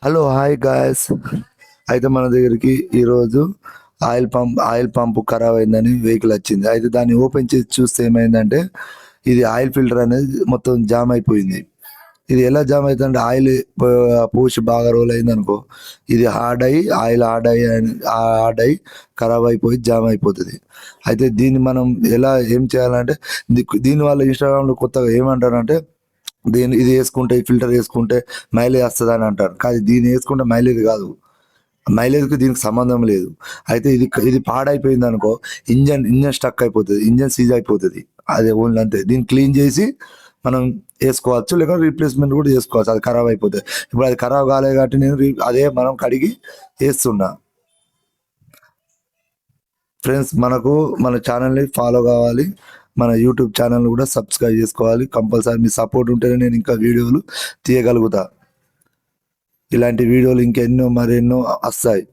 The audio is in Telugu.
Hello hi guys. అయితే మన దగ్గరికి ఈరోజు ఆయిల్ పంపు ఖరాబ్ అయిందని వెహికల్ వచ్చింది. అయితే దాన్ని ఓపెన్ చేసి చూస్తే ఏమైందంటే ఇది ఆయిల్ ఫిల్టర్ అనేది మొత్తం జామ్ అయిపోయింది. ఇది ఎలా జామ్ అవుతుందంటే ఆయిల్ పోసి బాగా రోల్ అయింది అనుకో, ఇది హార్డ్ అయ్యి ఖరాబ్ అయిపోయి జామ్ అయిపోతుంది. అయితే దీన్ని మనం ఎలా ఏం చేయాలంటే దీనివల్ల ఇన్స్టాగ్రామ్లో కొత్తగా ఏమంటారంటే ఇది వేసుకుంటే, ఈ ఫిల్టర్ వేసుకుంటే మైలేజ్ వస్తుంది అని అంటారు. కానీ దీన్ని వేసుకుంటే మైలేజ్ కాదు, మైలేజ్కి దీనికి సంబంధం లేదు. అయితే ఇది పాడైపోయింది అనుకో, ఇంజన్ స్టక్ అయిపోతుంది, ఇంజన్ సీజ్ అయిపోతుంది. అదే ఓన్లీ అంతే. దీన్ని క్లీన్ చేసి మనం వేసుకోవచ్చు, లేకపోతే రీప్లేస్మెంట్ కూడా చేసుకోవచ్చు. అది ఖరాబ్ అయిపోతుంది. ఇప్పుడు అది ఖరాబ్ కాలేదు కాబట్టి నేను అదే మనం కడిగి వేస్తున్నా. ఫ్రెండ్స్, మన ఛానల్ని ఫాలో కావాలి, మన యూట్యూబ్ ఛానల్ కూడా సబ్స్క్రైబ్ చేసుకోవాలి. కంపల్సరీ మీ సపోర్ట్ ఉంటేనే నేను ఇంకా వీడియోలు తీయగలుగుతా. ఇలాంటి వీడియోలు ఇంకెన్నో మరెన్నో వస్తాయి.